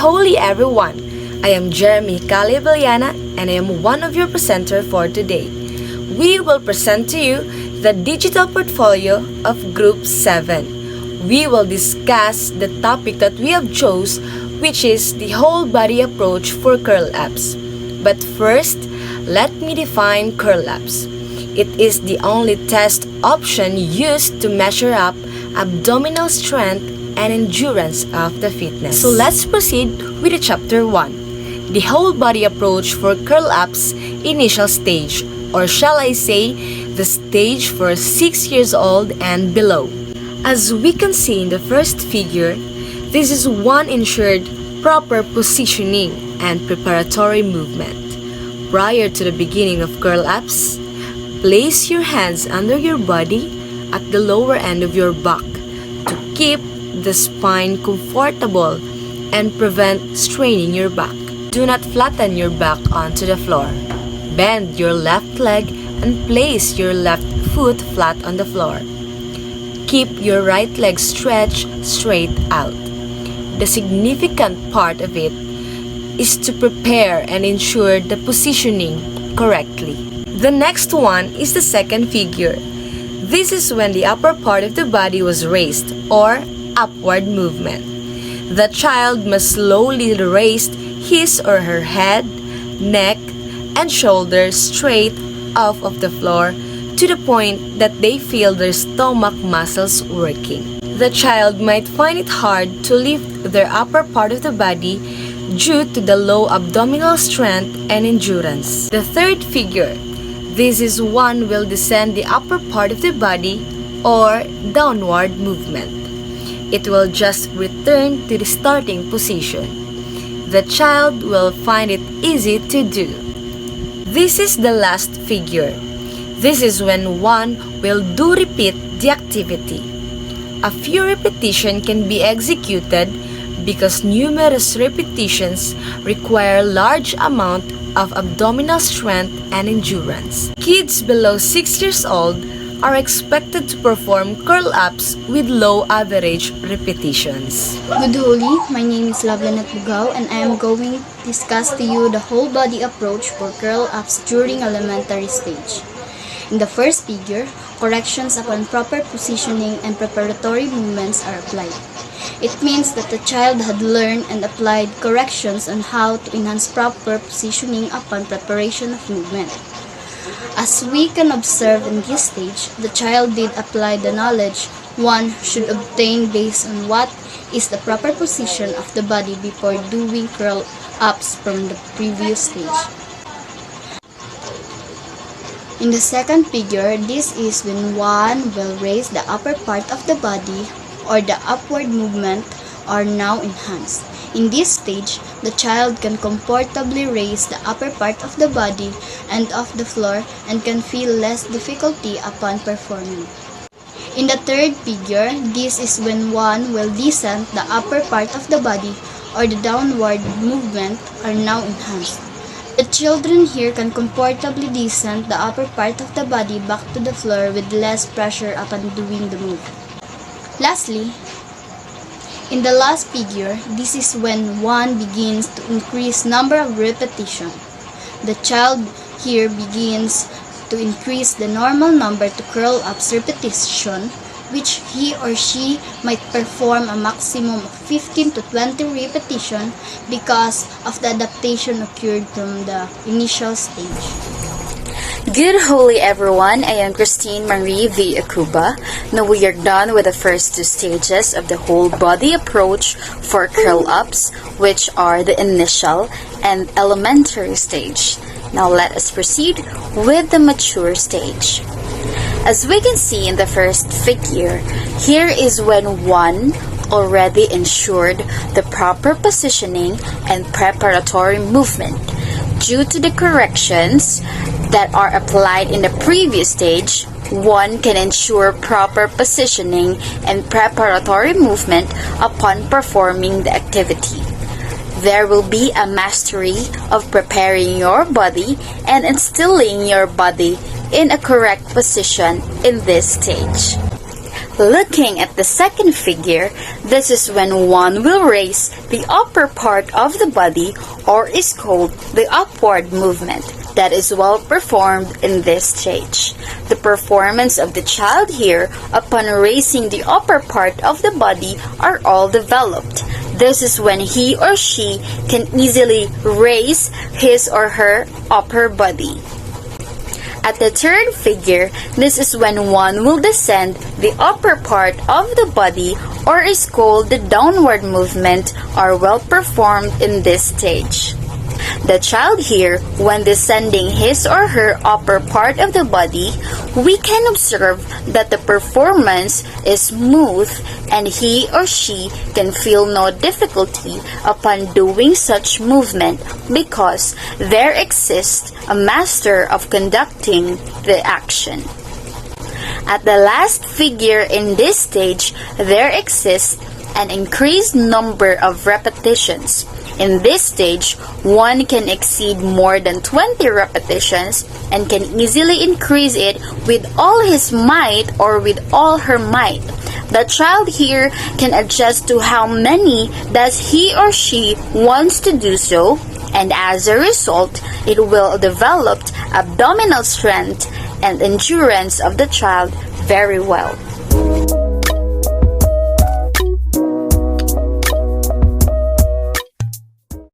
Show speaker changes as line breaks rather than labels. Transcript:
holy everyone! I am Abellana and I am one of your presenter for today. We will present to you the digital portfolio of Group 7. We will discuss the topic that we have chose, which is the whole body approach for curl-ups. But first, let me define curl-ups. It is the only test option used to measure up abdominal strength and endurance of the fitness. So let's proceed with the chapter 1, the whole body approach for curl-ups initial stage, or shall I say, the stage for 6 years old and below. As we can see in the first figure, this is one ensured proper positioning and preparatory movement. Prior to the beginning of curl-ups, place your hands under your body at the lower end of your back to keep the spine comfortable and prevent straining your back. Do not flatten your back onto the floor. Bend your left leg and place your left foot flat on the floor. Keep your right leg stretched straight out. The significant part of it is to prepare and ensure the positioning correctly. The next one is the second figure. This is when the upper part of the body was raised, or upward movement. The child must slowly raise his or her head, neck, and shoulders straight off of the floor to the point that they feel their stomach muscles working. The child might find it hard to lift their upper part of the body due to the low abdominal strength and endurance. The third figure. This is one will descend the upper part of the body, or downward movement. It will just return to the starting position. The child will find it easy to do. This is the last figure. This is when one will repeat the activity. A few repetitions can be executed because numerous repetitions require large amount of abdominal strength and endurance. Kids below 6 years old are expected to perform curl-ups with low average repetitions.
Good holy, my name is Abellana Bughao and I am going to discuss to you the whole body approach for curl-ups during elementary stage. In the first figure, corrections upon proper positioning and preparatory movements are applied. It means that the child had learned and applied corrections on how to enhance proper positioning upon preparation of movement. As we can observe in this stage, the child did apply the knowledge one should obtain based on what is the proper position of the body before doing curl-ups from the previous stage. In the second figure, this is when one will raise the upper part of the body, or the upward movement are now enhanced. In this stage, the child can comfortably raise the upper part of the body and off the floor and can feel less difficulty upon performing. In the third figure, this is when one will descend the upper part of the body, or the downward movement are now enhanced. The children here can comfortably descend the upper part of the body back to the floor with less pressure upon doing the move. Lastly, in the last figure, this is when one begins to increase number of repetition. The child here begins to increase the normal number to curl-ups repetition, which he or she might perform a maximum of 15 to 20 repetitions because of the adaptation occurred from the initial stage.
Good holy everyone, I am Christine Marie V. Acuba. Now we are done with the first two stages of the whole body approach for curl-ups, which are the initial and elementary stage. Now let us proceed with the mature stage. As we can see in the first figure, here is when one already ensured the proper positioning and preparatory movement. Due to the corrections that are applied in the previous stage, one can ensure proper positioning and preparatory movement upon performing the activity. There will be a mastery of preparing your body and instilling your body in a correct position in this stage. Looking at the second figure, this is when one will raise the upper part of the body, or is called the upward movement. That is well performed in this stage. The performance of the child here upon raising the upper part of the body are all developed. This is when he or she can easily raise his or her upper body. At the third figure, this is when one will descend the upper part of the body, or is called the downward movement, are well performed in this stage. The child here, when descending his or her upper part of the body, we can observe that the performance is smooth and he or she can feel no difficulty upon doing such movement because there exists a master of conducting the action. At the last figure in this stage, there exists an increased number of repetitions. In this stage, one can exceed more than 20 repetitions and can easily increase it with all his might or with all her might. The child here can adjust to how many does he or she wants to do so, and as a result, it will develop abdominal strength and endurance of the child very well.